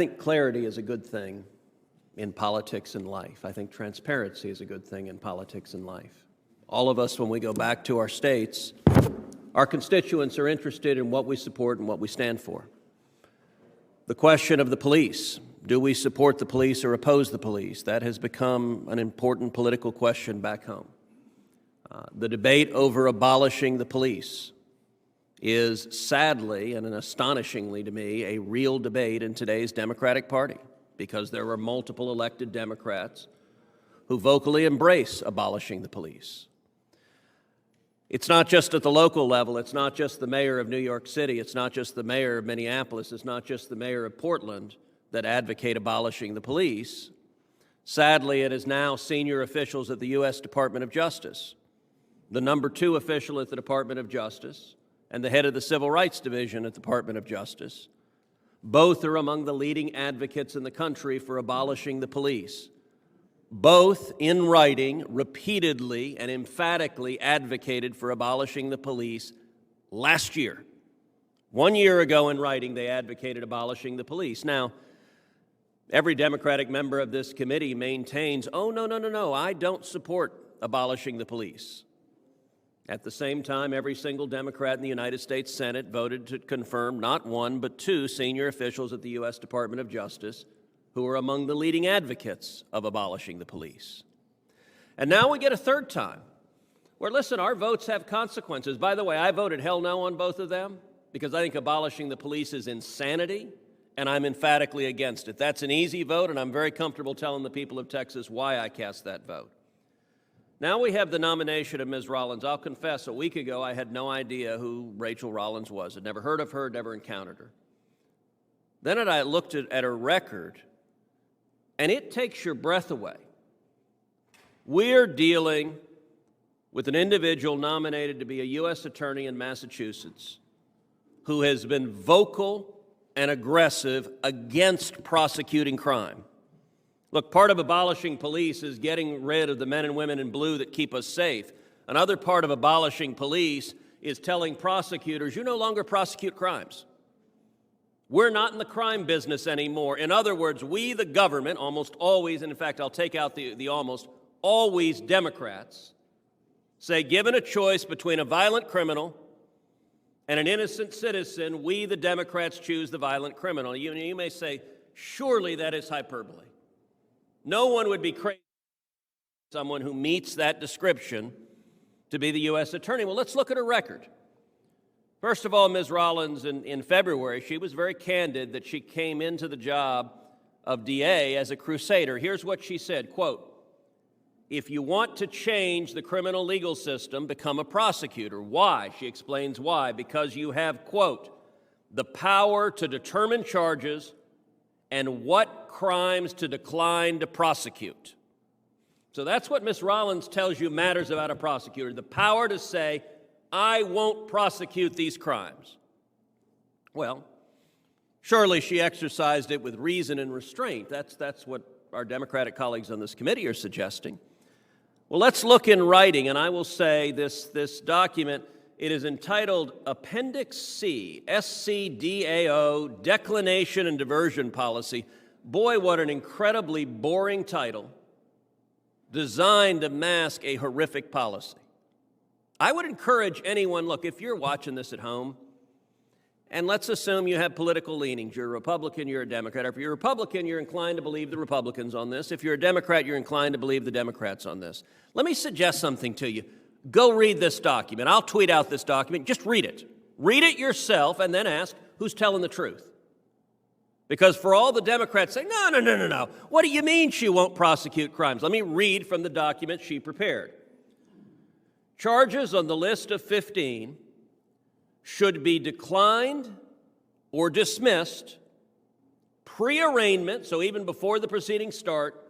I think clarity is a good thing in politics and life. I think transparency is a good thing in politics and life. All of us, when we go back to our states, our constituents are interested in what we support and what we stand for. The question of the police, do we support the police or oppose the police? That has become an important political question back home. The debate over abolishing the police is sadly and astonishingly to me a real debate in today's Democratic Party, because there are multiple elected Democrats who vocally embrace abolishing the police. It's not just at the local level. It's not just the mayor of New York City. It's not just the mayor of Minneapolis. It's not just the mayor of Portland that advocate abolishing the police. Sadly, it is now senior officials at the U.S. Department of Justice, the number 2 official at the Department of Justice, and the head of the Civil Rights Division at the Department of Justice. Both are among the leading advocates in the country for abolishing the police. Both, in writing, repeatedly and emphatically advocated for abolishing the police last year. 1 year ago, in writing, they advocated abolishing the police. Now, every Democratic member of this committee maintains, oh, no, I don't support abolishing the police. At the same time, every single Democrat in the United States Senate voted to confirm not 1, but 2 senior officials at the U.S. Department of Justice who are among the leading advocates of abolishing the police. And now we get a third time where, listen, our votes have consequences. By the way, I voted hell no on both of them because I think abolishing the police is insanity, and I'm emphatically against it. That's an easy vote, and I'm very comfortable telling the people of Texas why I cast that vote. Now we have the nomination of Ms. Rollins. I'll confess, a week ago I had no idea who Rachel Rollins was. I'd never heard of her, never encountered her. Then I looked at her record, and it takes your breath away. We're dealing with an individual nominated to be a U.S. attorney in Massachusetts who has been vocal and aggressive against prosecuting crime. Look, part of abolishing police is getting rid of the men and women in blue that keep us safe. Another part of abolishing police is telling prosecutors, you no longer prosecute crimes. We're not in the crime business anymore. In other words, we, the government, almost always, and in fact, I'll take out the almost always Democrats, say, given a choice between a violent criminal and an innocent citizen, we, the Democrats, choose the violent criminal. You may say, surely that is hyperbole. No one would be crazy for someone who meets that description to be the U.S. attorney. Well, let's look at her record. First of all, Ms. Rollins, in February, she was very candid that she came into the job of DA as a crusader. Here's what she said, quote, if you want to change the criminal legal system, become a prosecutor. Why? She explains why. Because you have, quote, the power to determine charges and what crimes to decline to prosecute. So that's what Ms. Rollins tells you matters about a prosecutor, the power to say, I won't prosecute these crimes. Well, surely she exercised it with reason and restraint. That's what our Democratic colleagues on this committee are suggesting. Well, let's look in writing, and I will say this document, it is entitled Appendix C, SCDAO, Declination and Diversion Policy. Boy, what an incredibly boring title designed to mask a horrific policy. I would encourage anyone, look, if you're watching this at home, and let's assume you have political leanings. You're a Republican, you're a Democrat. If you're a Republican, you're inclined to believe the Republicans on this. If you're a Democrat, you're inclined to believe the Democrats on this. Let me suggest something to you. Go read this document. I'll tweet out this document. Just read it. Read it yourself and then ask who's telling the truth. Because for all the Democrats saying, no. What do you mean she won't prosecute crimes? Let me read from the document she prepared. Charges on the list of 15 should be declined or dismissed pre-arraignment, so even before the proceedings start,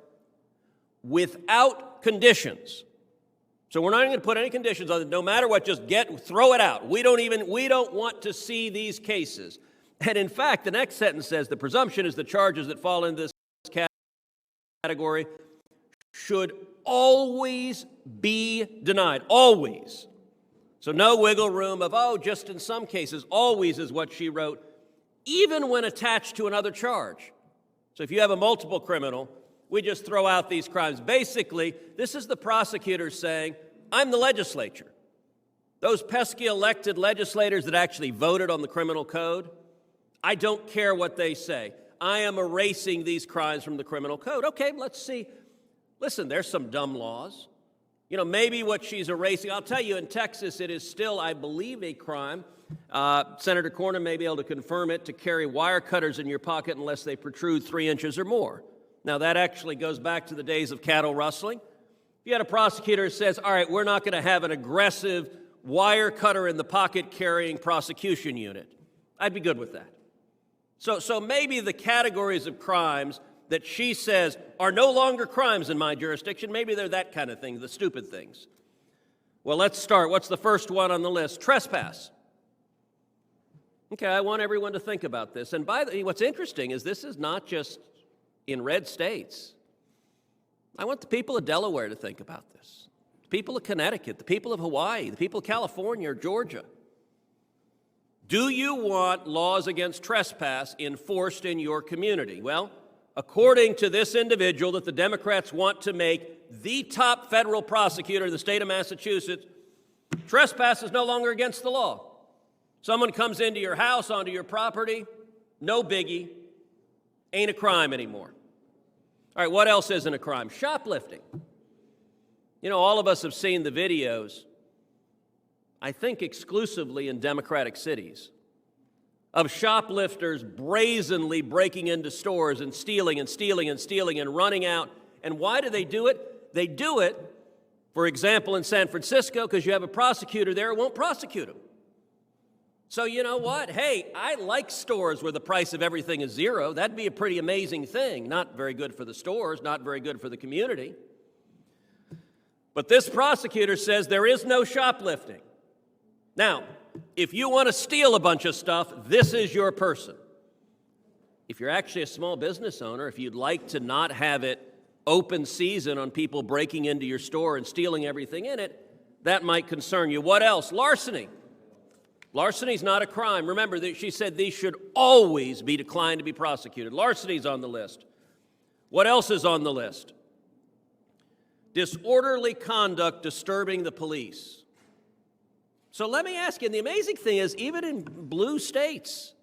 without conditions. So we're not going to put any conditions on it. No matter what, just throw it out. We don't want to see these cases. And in fact, the next sentence says the presumption is the charges that fall into this category should always be denied. Always. So no wiggle room of, oh, just in some cases. Always is what she wrote, even when attached to another charge. So if you have a multiple criminal, we just throw out these crimes. Basically, this is the prosecutor saying, I'm the legislature. Those pesky elected legislators that actually voted on the criminal code, I don't care what they say. I am erasing these crimes from the criminal code. Okay, let's see. Listen, there's some dumb laws. You know, maybe what she's erasing, I'll tell you, in Texas, it is still, I believe, a crime. Senator Cornyn may be able to confirm it, to carry wire cutters in your pocket unless they protrude 3 inches or more. Now, that actually goes back to the days of cattle rustling. If you had a prosecutor who says, all right, we're not going to have an aggressive wire cutter in the pocket carrying prosecution unit, I'd be good with that. So maybe the categories of crimes that she says are no longer crimes in my jurisdiction, maybe they're that kind of thing, the stupid things. Well, let's start. What's the first one on the list? Trespass. Okay, I want everyone to think about this. And what's interesting is this is not just in red states. I want the people of Delaware to think about this. The people of Connecticut, the people of Hawaii, the people of California or Georgia. Do you want laws against trespass enforced in your community? Well, according to this individual that the Democrats want to make the top federal prosecutor in the state of Massachusetts, trespass is no longer against the law. Someone comes into your house, onto your property, no biggie, ain't a crime anymore. All right, what else isn't a crime? Shoplifting. You know, all of us have seen the videos, I think exclusively in Democratic cities, of shoplifters brazenly breaking into stores and stealing and stealing and stealing and running out. And why do they do it? They do it, for example, in San Francisco, because you have a prosecutor there who won't prosecute them. So you know what? Hey, I like stores where the price of everything is zero. That'd be a pretty amazing thing. Not very good for the stores, not very good for the community. But this prosecutor says there is no shoplifting. Now, if you want to steal a bunch of stuff, this is your person. If you're actually a small business owner, if you'd like to not have it open season on people breaking into your store and stealing everything in it, that might concern you. What else? Larceny. Larceny is not a crime. Remember that she said these should always be declined to be prosecuted. Larceny is on the list. What else is on the list? Disorderly conduct disturbing the police. So let me ask you, and the amazing thing is, even in blue states,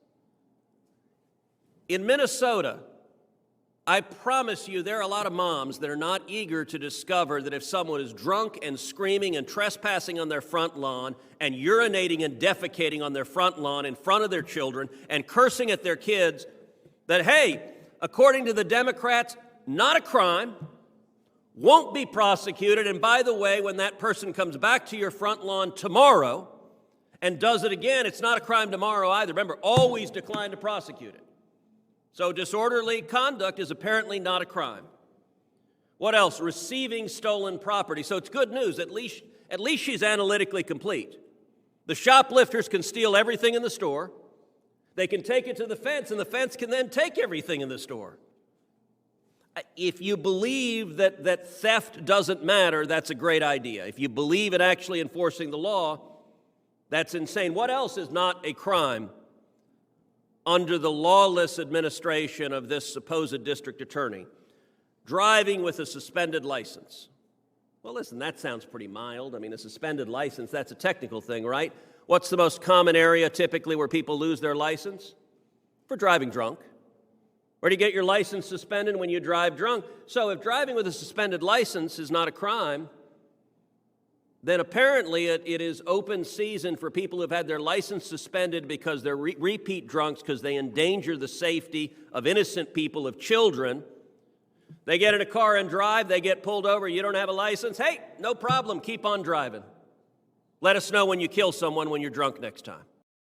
in Minnesota, I promise you there are a lot of moms that are not eager to discover that if someone is drunk and screaming and trespassing on their front lawn and urinating and defecating on their front lawn in front of their children and cursing at their kids, that, hey, according to the Democrats, not a crime, won't be prosecuted, and by the way, when that person comes back to your front lawn tomorrow and does it again, it's not a crime tomorrow either. Remember, always decline to prosecute it. So disorderly conduct is apparently not a crime. What else? Receiving stolen property. So it's good news. At least she's analytically complete. The shoplifters can steal everything in the store. They can take it to the fence, and the fence can then take everything in the store. If you believe that theft doesn't matter, that's a great idea. If you believe in actually enforcing the law, that's insane. What else is not a crime under the lawless administration of this supposed district attorney? Driving with a suspended license. Well, listen, that sounds pretty mild. I mean, a suspended license, that's a technical thing, right? What's the most common area typically where people lose their license? For driving drunk. Where do you get your license suspended? When you drive drunk. So if driving with a suspended license is not a crime, then apparently it is open season for people who have had their license suspended because they're repeat drunks because they endanger the safety of innocent people, of children. They get in a car and drive, they get pulled over, you don't have a license. Hey, no problem, keep on driving. Let us know when you kill someone when you're drunk next time.